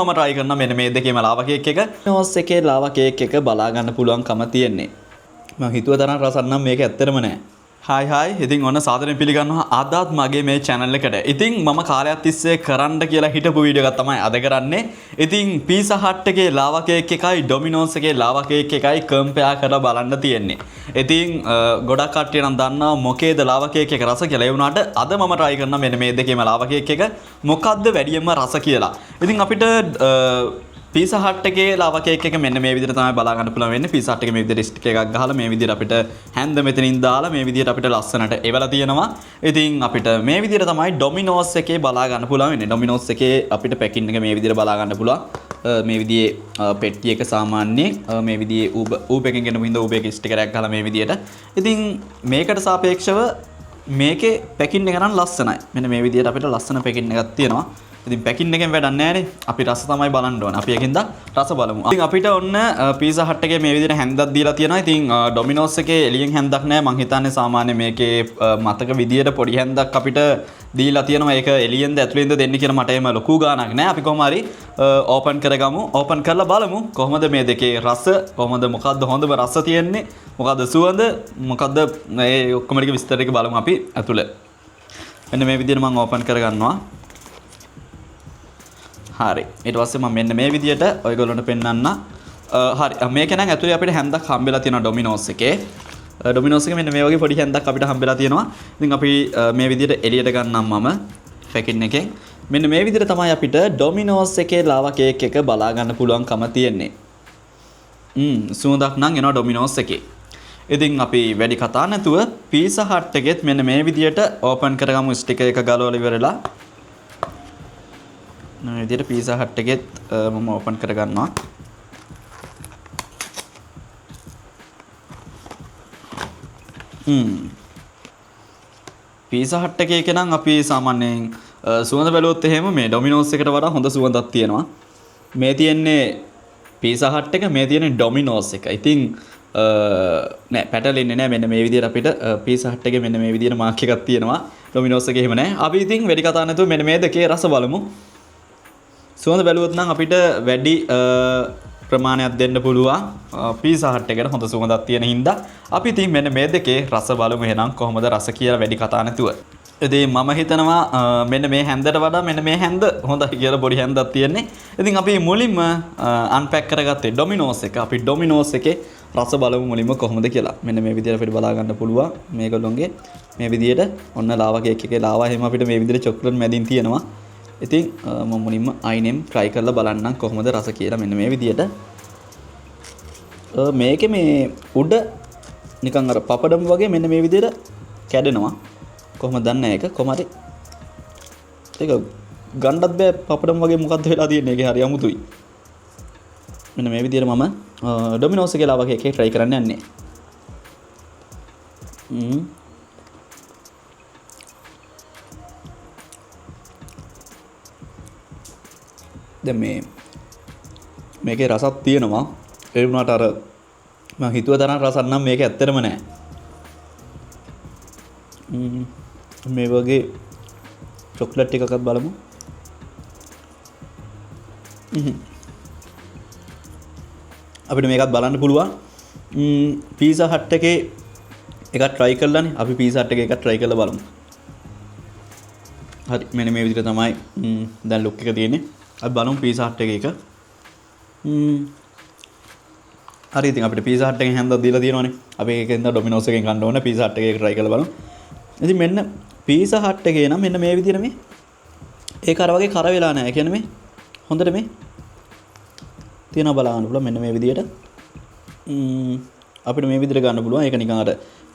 මම try කරනවා මෙන්න මේ දෙකේම ලාවා කේක් එක. Domino's එකේ ලාවා කේක් එක බලා ගන්න පුළුවන්කම තියෙන්නේ. මම හිතුව තරම් රසක් නම් මේක ඇත්තටම නෑ. හායි ඉතින් ඔන්න සාදරයෙන් පිළිගන්නවා අදත් මගේ මේ channel එකට. ඉතින් මම කාලයක් තිස්සේ කරන්න කියලා හිටපු වීඩියෝ එකක් තමයි අද කරන්නේ. ඉතින් Pizza Hut එකේ ලාවා කේක් එකයි Domino's එකේ ලාවා කේක් එකයි compare කරලා බලන්න තියෙන්නේ. ඉතින් ගොඩක් කට්ටිය නම් දන්නවා මොකේද ලාවා කේක් එක රස කියලා. ඒ වුණාට අද මම try කරනවා මෙන්න මේ දෙකේම ලාවා කේක් එක මොකද්ද වැඩියෙන්ම රස කියලා. ඉතින් අපිට Pizza Hut එකේ ලාවා කේක් එක මෙන්න මේ විදිහට තමයි බලා ගන්න පුළුවන් වෙන්නේ. Pizza Hut එකේ මේ විදිහට ස්ටික් එකක් ගහලා මේ විදිහට අපිට හැන්ද මෙතනින් දාලා මේ විදිහට අපිට ලස්සනට එවලා තියෙනවා. ඉතින් අපිට මේ විදිහට තමයි Domino's එකේ බලා ගන්න පුළුවන් වෙන්නේ. Domino's එකේ අපිට පැකින් එක මේ විදිහට බලා ගන්න පුළුවන්. මේ විදිහේ පෙට්ටි එක සාමාන්‍යයෙන් මේ විදිහේ ඌබ එකෙන් ගෙන බින්ද ඌබ එකේ ස්ටිකර් එකක් ගහලා මේ විදිහට. ඉතින් මේකට සාපේක්ෂව මේකේ පැකින් එක නම් ලස්සනයි. මෙන්න මේ විදිහට අපිට ලස්සන පැකින් එකක් තියෙනවා. ඉතින් පැකින් එකෙන් වැඩක් නැහැ නේ. අපි රස තමයි බලන්න ඕන. අපි එකින්ද රස බලමු. ඉතින් අපිට ඔන්න Pizza Hut එකේ මේ විදිහට හැන්දක් දීලා තියෙනවා. ඉතින් Domino's එකේ එළියෙන් හැන්දක් නැහැ. මං හිතන්නේ සාමාන්‍ය මේකේ මතක විදියට පොඩි හැන්දක් අපිට දීලා තියෙනවා. ඒක එළියෙන්ද ඇතුළෙන්ද දෙන්නේ කියලා මට එහෙම ලොකු ගාණක් නැහැ. අපි කොහොම හරි ඕපන් කරගමු. ඕපන් කරලා බලමු කොහොමද මේ දෙකේ රස කොහොමද මොකද්ද හොඳම රස තියෙන්නේ. මොකද්ද සුවඳ මොකද්ද මේ ඔක්කොම ටික විස්තර ටික බලමු අපි ඇතුළේ. මෙන්න මේ විදිහට මම ඕපන් කරගන්නවා. හරි ඊට පස්සේ මම මෙන්න මේ විදියට ඔයගොල්ලන්ට පෙන්නන්න. හරි මේක නම් ඇතුලේ අපිට හැන්දක් හම්බෙලා තියෙනවා Domino's එකේ. Domino's එකේ මෙන්න මේ වගේ පොඩි හැන්දක් අපිට හම්බෙලා තියෙනවා. ඉතින් අපි මේ විදියට එළියට ගන්නම් මම පැකින් එකෙන්. මෙන්න මේ විදියට තමයි අපිට Domino's එකේ ලාවා කේක් එක බලා ගන්න පුළුවන්කම තියෙන්නේ. සුවඳක් නම් එනවා Domino's එකේ. ඉතින් අපි වැඩි කතා නැතුව Pizza Hut එකෙත් මෙන්න මේ විදියට ඕපන් කරගමු ස්ටිකර් එක ගලවලා ඉවරලා. මේ විදිහට Pizza Hut එකෙත් මම ඕපන් කරගන්නවා. Pizza Hut එකේ නම් අපි සාමාන්‍යයෙන් සුවඳ බැලුවොත් එහෙම මේ Domino's එකට වඩා හොඳ සුවඳක් තියෙනවා. මේ තියෙන්නේ Pizza Hut එක, මේ තියෙන්නේ Domino's එක. ඉතින් නෑ පැටලෙන්නේ නෑ. මෙන්න මේ විදිහට අපිට Pizza Hut එකේ මෙන්න මේ විදිහට මාක් එකක් තියෙනවා. Domino's එකේ එහෙම නෑ. අපි ඉතින් වැඩි කතා නැතුව මෙන්න මේ දෙකේ රස බලමු. සුවඳ බැලුවොත් නම් අපිට වැඩි ප්‍රමාණයක් දෙන්න පුළුවන් Pizza Hut එකට හොඳ සුවඳක් තියෙන හින්දා අපි ඉතින් මෙන්න මේ දෙකේ රස බලමු එහෙනම් කොහොමද රස කියලා වැඩි කතා නැතුව. ඉතින් මම හිතනවා මෙන්න මේ හැන්දට වඩා මෙන්න මේ හැන්ද හොඳයි කියලා පොඩි හැන්දක් තියෙන්නේ. ඉතින් අපි මුලින්ම අන්පැක් කරගත්තේ Domino's එක. අපි Domino's එකේ රස බලමු මුලින්ම කොහොමද කියලා. මෙන්න මේ විදිහට අපිට බලා ගන්න පුළුවන් මේගොල්ලොන්ගේ මේ විදිහට ඔන්න ලාවා කේක් එකේ ලාවා එහෙම අපිට මේ විදිහට චොක්ලට් මැදින් තියෙනවා. ඉතින් මම මුලින්ම අයිනෙම් try කරලා බලන්නම් කොහොමද රස කියලා. මෙන්න මේ විදියට මේකේ මේ උඩ නිකන් අර පපඩම් වගේ මෙන්න මේ විදියට කැඩෙනවා. කොහොමද දන්නේ ඒක කොහම හරි ඒක ගන්නත් බෑ පපඩම් වගේ මොකද්ද වෙලා තියෙන්නේ. ඒක හරි අමුතුයි. මෙන්න මේ විදියට මම Domino's එකේ ලාවා කේක් එක try කරන්න යන්නේ. දැන් මේකේ රසක් තියෙනවා. ඒ වුණාට අර මම හිතුව තරම් රසක් නම් මේක ඇත්තටම නෑ. මේ වගේ චොක්ලට් එකක්වත් බලමු. අපිට මේකත් බලන්න පුළුවන්. Pizza Hut එකේ එකක් try කරලානේ. අපි Pizza Hut එකේ එකක් try කරලා බලමු. හරි මෙන්න මේ විදිහට තමයි දැන් ලුක් එක තියෙන්නේ. අපි බලමු Pizza Hut එකේ එක. හරි ඉතින් අපිට Pizza Hut එකෙන් හැන්දක් දීලා තියෙනවානේ. අපි ඒකෙන්ද Domino's එකෙන් ගන්න ඕනේ. Pizza Hut එකේ try කරලා බලමු. ඉතින් මෙන්න Pizza Hut එකේ නම් මෙන්න මේ විදිහට මේ ඒක අර වගේ කර වෙලා නැහැ. ඒ කියන්නේ මේ හොඳට මේ තියෙනවා බලන්න පුළුවන් මෙන්න මේ විදිහට. අපිට මේ විදිහට ගන්න පුළුවන්. ඒක නිකන් අර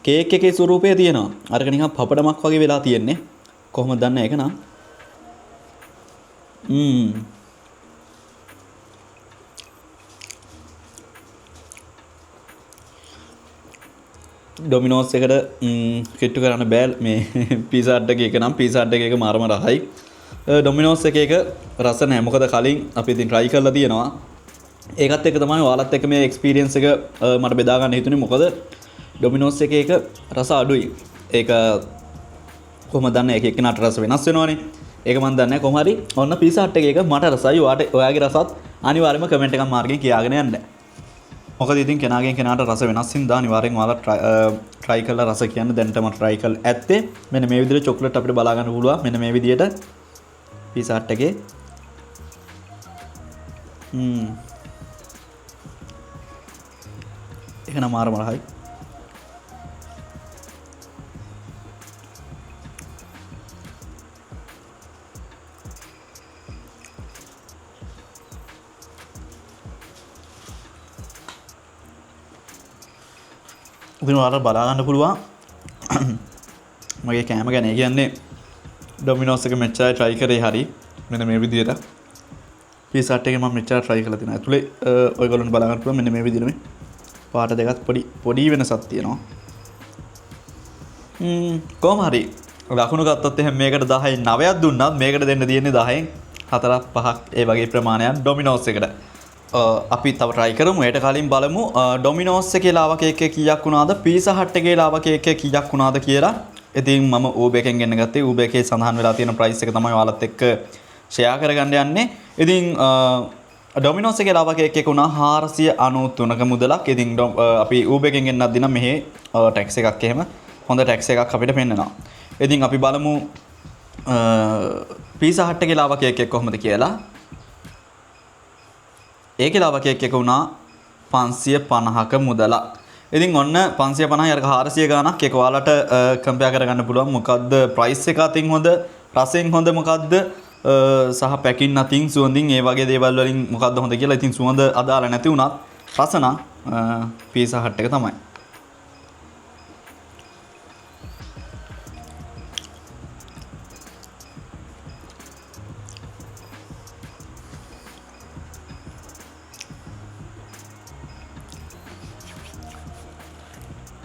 කේක් එකේ ස්වරූපය තියෙනවා. අරක නිකන් පපඩමක් වගේ වෙලා තියෙන්නේ. කොහොමද දන්නේ ඒක නම්? Domino's එකට කිට්ටු කරන්න බෑ මේ Pizza Hut එකේ එක නම් Pizza Hut එකේ එක මාරම රහයි. Domino's එකේ එක රස නැහැ. මොකද කලින් අපි ඉතින් try කරලා තියෙනවා. ඒකත් එක්ක තමයි ඔයාලත් එක්ක මේ experience එක මට බෙදා ගන්න හිතුනේ. මොකද Domino's එකේ එක රස අඩුයි. ඒක කොහොමද දන්නේ එක එක්කෙනාට රස වෙනස් වෙනවනේ. ඒක මම දන්නේ නැහැ. කොහොම හරි ඔන්න පීසා හට් එක මට රසයි. ඔයාගේ රසත් අනිවාර්යයෙන්ම කමෙන්ට් එකක් මාර්ගෙන් කියාගෙන යන්න. මොකද ඉතින් කෙනාගෙන් කෙනාට රස වෙනස් හින්දා අනිවාර්යෙන් ඔයාලා try කරලා රස කියන්න දැනටම try කරලා ඇත්තේ. මෙන්න මේ විදිහට චොක්ලට් අපිට බලා ගන්න පුළුවන්. මෙන්න මේ විදිහට පීසා හට් එකේ ඒක නම් මාර මරහයි. ඉතින් ඔයාලා බලා ගන්න පුළුවන් මගේ කෑම ගැන. ඒ කියන්නේ ඩොමිනෝස් එක මෙච්චරයි try කරේ හරි. මෙන්න මේ විදිහට පීසා හට් එකේ මම මෙච්චර try කරලා තිනවා. ඇතුලේ ඔයගොල්ලන්ට බලා ගන්න පුළුවන් මෙන්න මේ විදිහට මේ පාට දෙකත් පොඩි වෙනසක් තියෙනවා. කොහොම හරි ලකුණු ගත්තොත් එහෙනම් මේකට 10න් 9ක් දුන්නත් මේකට දෙන්න තියෙන්නේ 10න් 4ක් 5ක් ඒ වගේ ප්‍රමාණයක් ඩොමිනෝස් එකට. අපි තව try කරමු. ඊට කලින් බලමු ඩොමිනෝස් එකේ ලාවා කේක් එක කීයක් වුණාද පීසා හට් එකේ ලාවා කේක් එක කීයක් වුණාද කියලා. ඉතින් මම Uber එකෙන් ගෙන්න ගත්තේ. Uber එකේ සඳහන් වෙලා තියෙන price එක තමයි ඔයාලත් එක්ක share කරගන්න යන්නේ. ඉතින් ඩොමිනෝස් එකේ ලාවා කේක් එක වුණා 493ක මුදලක්. ඉතින් අපි Uber එකෙන් ගෙන්නත් දිනම් මෙහි tax එකක් එහෙම හොඳ tax එකක් අපිට පෙන්නනවා. ඉතින් අපි බලමු පීසා හට් එකේ ලාවා කේක් එක කොහොමද කියලා. ඒකේ ලාවා කේක් එක වුණා 550ක මුදලක්. ඉතින් ඔන්න 550 අර 400 ගාණක් ඒක ඔයාලට කම්පෙයාර් කරගන්න පුළුවන්. මොකද්ද ප්‍රයිස් එක අතින් හොඳ, රසෙන් හොඳ මොකද්ද සහ පැකින් අතින් සුවඳින් ඒ වගේ දේවල් වලින් මොකද්ද හොඳ කියලා. ඉතින් සුවඳ අදාළ නැති වුණත් රස නම් පීසා හට් එක තමයි.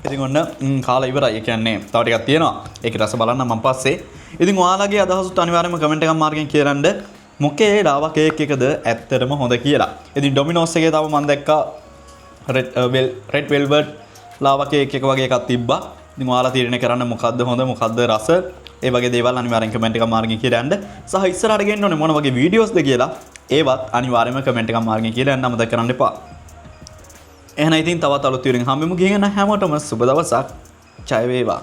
ඉතින් ඔන්න කාලා ඉවරයි. ඒ කියන්නේ තව ටිකක් තියෙනවා. ඒකේ රස බලන්න මම පස්සේ. ඉතින් ඔයාලගේ අදහසත් අනිවාර්යයෙන්ම කමෙන්ට් එකක් මාර්ගෙන් කියරන්න. මොකේ ලාවා කේක් එකද ඇත්තටම හොඳ කියලා. ඉතින් ඩොමිනෝස් එකේ තව මම දැක්කා රෙඩ් වෙල්වට් ලාවා කේක් එක වගේ එකක් තිබ්බා. ඉතින් ඔයාලා තීරණය කරන්න මොකද්ද හොඳ මොකද්ද රස. ඒ වගේ දේවල් අනිවාර්යෙන් කමෙන්ට් එකක් මාර්ගෙන් කියරන්න. සහ ඉස්සරහට ගෙන්න ඕනේ මොන වගේ වීඩියෝස්ද කියලා. ඒවත් අනිවාර්යයෙන්ම කමෙන්ට් එකක් මාර්ගෙන් කියලා යන්න අමතක කරන්න එපා. එහෙනම් ඉතින් තවත් අලුත් වීඩියෝකින් හම්බෙමු. ගිහින් හැමෝටම සුබ දවසක්. ජය වේවා.